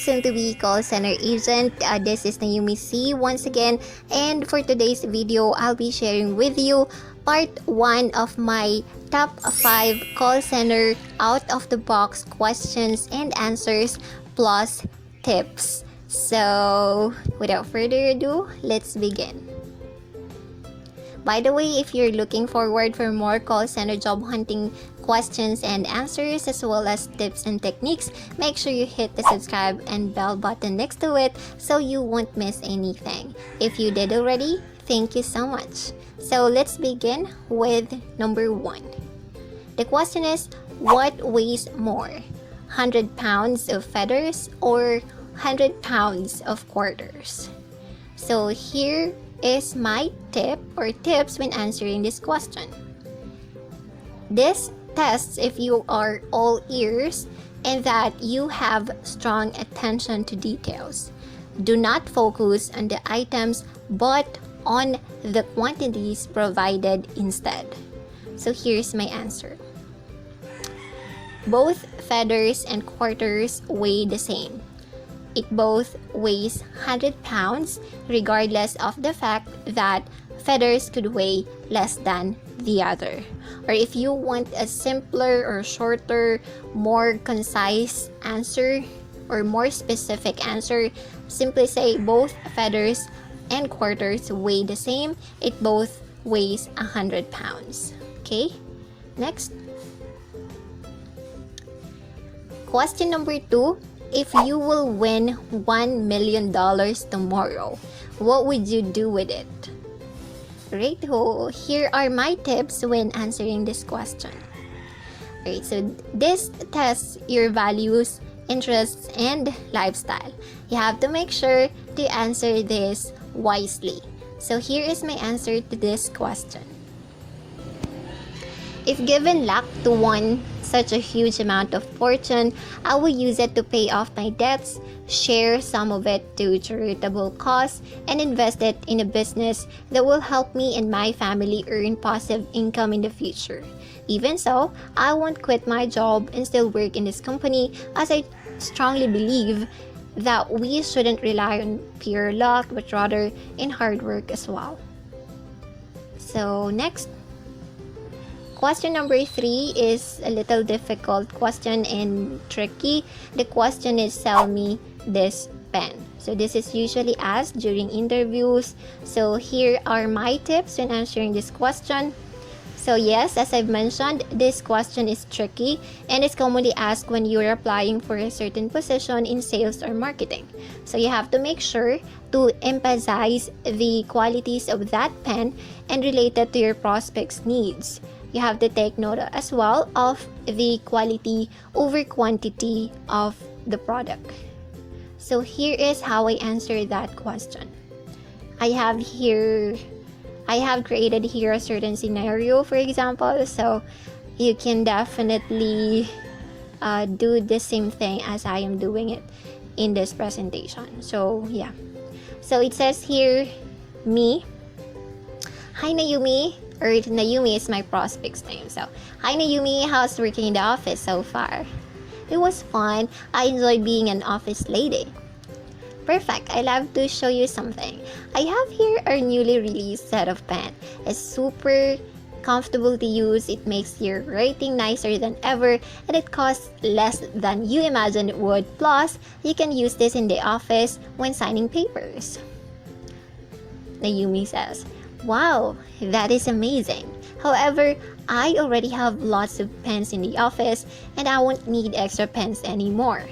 soon-to-be call center agent. This is Nayumi Cee once again, and for today's video, I'll be sharing with you part 1 of my top 5 call center out-of-the-box questions and answers plus tips. So, without further ado, let's begin. By the way, if you're looking forward for more call center job hunting questions and answers as well as tips and techniques, make sure you hit the subscribe and bell button next to it so you won't miss anything. If you did already, thank you so much. So let's begin with number 1. The question is, what weighs more? 100 pounds of feathers or 100 pounds of quarters? So here is my tip or tips when answering this question. This tests if you are all ears and that you have strong attention to details. Do not focus on the items but on the quantities provided instead. So here's my answer. Both feathers and quarters weigh the same. It both weighs 100 pounds regardless of the fact that feathers could weigh less than the other. Or if you want a simpler or shorter, more concise answer or more specific answer, simply say both feathers and quarters weigh the same. It both weighs 100 pounds. Okay, next. Question number 2. If you will win $1 million tomorrow, what would you do with it? Right, here are my tips when answering this question. Right, so this tests your values, interests, and lifestyle. You have to make sure to answer this wisely. So here is my answer to this question. If given luck to win such a huge amount of fortune, I will use it to pay off my debts, share some of it to charitable cause, and invest it in a business that will help me and my family earn passive income in the future. Even so, I won't quit my job and still work in this company, as I strongly believe that we shouldn't rely on pure luck but rather in hard work as well. So next. Question number 3 is a little difficult question and tricky. The question is, sell me this pen. So this is usually asked during interviews. So here are my tips when answering this question. So yes, as I've mentioned, this question is tricky and it's commonly asked when you're applying for a certain position in sales or marketing. So you have to make sure to emphasize the qualities of that pen and relate it to your prospect's needs. You have to take note as well of the quality over quantity of the product. So here is how I answer that question. I have created here a certain scenario, for example, so you can definitely do the same thing as I am doing it in this presentation. So yeah, so it says here, me. Hi Nayumi, or Nayumi is my prospect's name. So, hi Nayumi, how's working in the office so far? It was fun. I enjoy being an office lady. Perfect. I love to show you something. I have here our newly released set of pen. It's super comfortable to use. It makes your writing nicer than ever, and it costs less than you imagined it would. Plus, you can use this in the office when signing papers. Nayumi says, wow, that is amazing. However, I already have lots of pens in the office and I won't need extra pens anymore.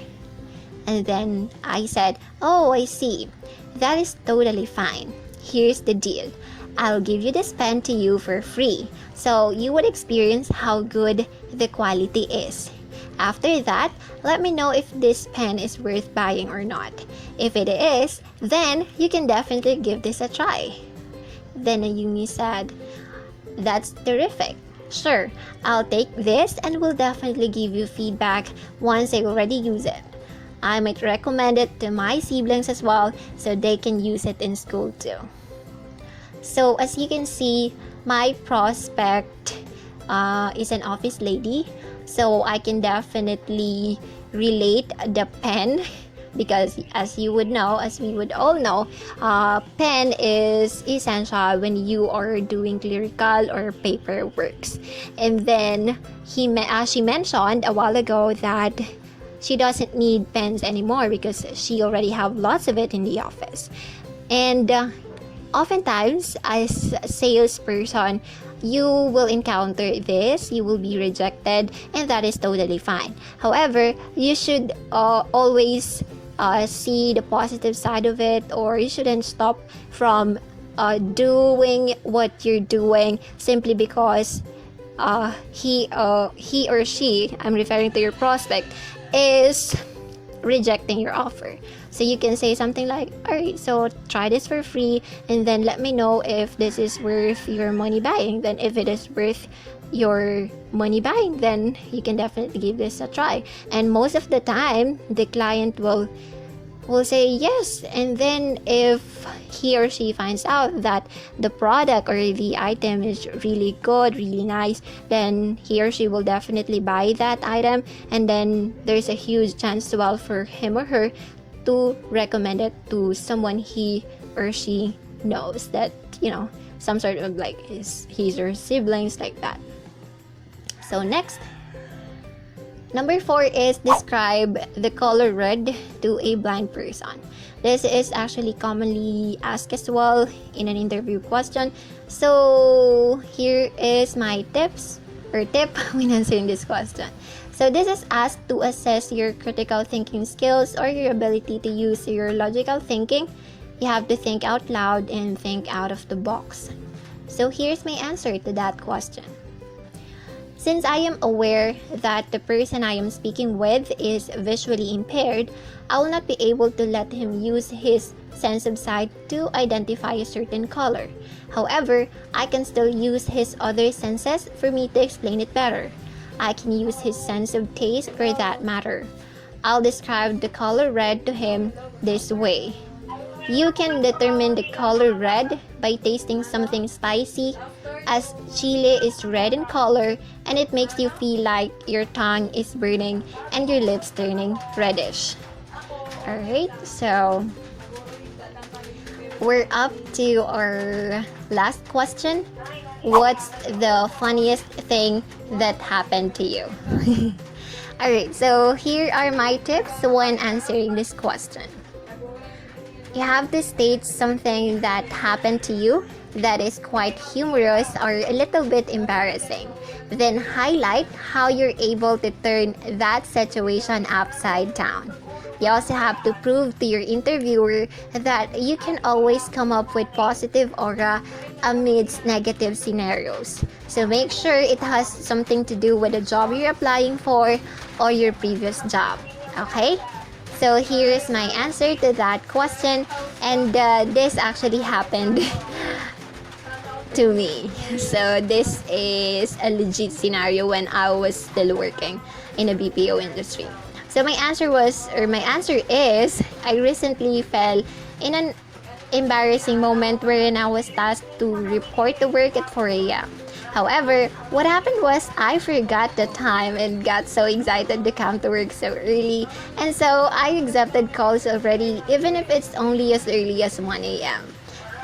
And then I said, oh, I see. That is totally fine. Here's the deal. I'll give you this pen to you for free, so you would experience how good the quality is. After that, let me know if this pen is worth buying or not. If it is, then you can definitely give this a try. Then Nayumi said, that's terrific. Sure, I'll take this and will definitely give you feedback once I already use it. I might recommend it to my siblings as well so they can use it in school too. So as you can see, my prospect is an office lady, so I can definitely relate the pen because as you would know, as we would all know, pen is essential when you are doing clerical or paper works. And then she mentioned a while ago that she doesn't need pens anymore because she already have lots of it in the office. And oftentimes, as a salesperson, you will encounter this, you will be rejected, and that is totally fine. However, you should always see the positive side of it, or you shouldn't stop from doing what you're doing simply because he or she, I'm referring to your prospect, is rejecting your offer. So you can say something like, alright, so try this for free and then let me know if this is worth your money buying. Then if it is worth your money buying, then you can definitely give this a try. And most of the time, the client will say yes. And then if he or she finds out that the product or the item is really good, really nice, then he or she will definitely buy that item. And then there's a huge chance as well for him or her to recommend it to someone he or she knows, that, you know, some sort of like his or siblings, like that. So next, number 4 is describe the color red to a blind person. This is actually commonly asked as well in an interview question. So here is my tip when answering this question. So this is asked to assess your critical thinking skills or your ability to use your logical thinking. You have to think out loud and think out of the box. So here's my answer to that question. Since I am aware that the person I am speaking with is visually impaired, I will not be able to let him use his sense of sight to identify a certain color. However, I can still use his other senses for me to explain it better. I can use his sense of taste for that matter. I'll describe the color red to him this way. You can determine the color red by tasting something spicy, as chili is red in color and it makes you feel like your tongue is burning and your lips turning reddish. Alright, so we're up to our last question. What's the funniest thing that happened to you? Alright, so here are my tips when answering this question. You have to state something that happened to you that is quite humorous or a little bit embarrassing. Then highlight how you're able to turn that situation upside down. You also have to prove to your interviewer that you can always come up with positive aura amidst negative scenarios. So make sure it has something to do with the job you're applying for or your previous job. Okay? So here is my answer to that question, and this actually happened to me. So this is a legit scenario when I was still working in the BPO industry. So my answer is, I recently fell in an embarrassing moment wherein I was tasked to report to work at 4 a.m. However, what happened was I forgot the time and got so excited to come to work so early, and so I accepted calls already, even if it's only as early as 1 a.m.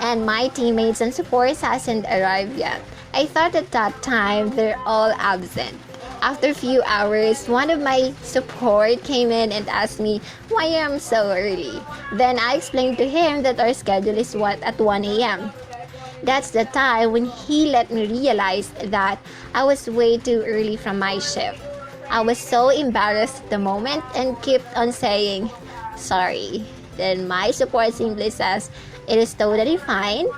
And my teammates and supports hasn't arrived yet. I thought at that time they're all absent. After a few hours, one of my support came in and asked me why I'm so early. Then I explained to him that our schedule is at 1 a.m. That's the time when he let me realize that I was way too early from my shift. I was so embarrassed at the moment and kept on saying, sorry. Then my support simply says, it is totally fine.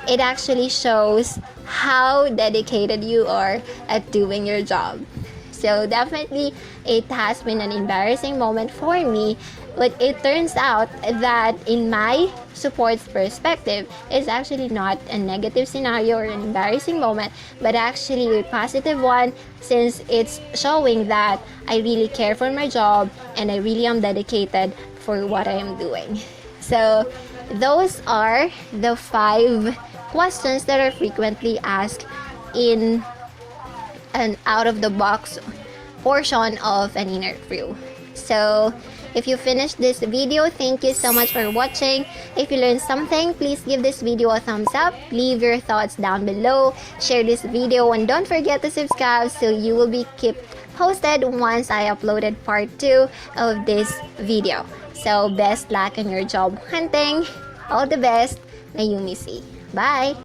It actually shows how dedicated you are at doing your job. So definitely it has been an embarrassing moment for me, but it turns out that in my support's perspective, it's actually not a negative scenario or an embarrassing moment, but actually a positive one, since it's showing that I really care for my job and I really am dedicated for what I am doing. So those are the 5 questions that are frequently asked in an out of the box portion of an interview. So If you finished this video, thank you so much for watching. If you learned something, please give this video a thumbs up, leave your thoughts down below, share this video, and don't forget to subscribe so you will be kept posted once I uploaded part 2 of this video. So best luck in your job hunting. All the best, Nayumi Cee. Bye!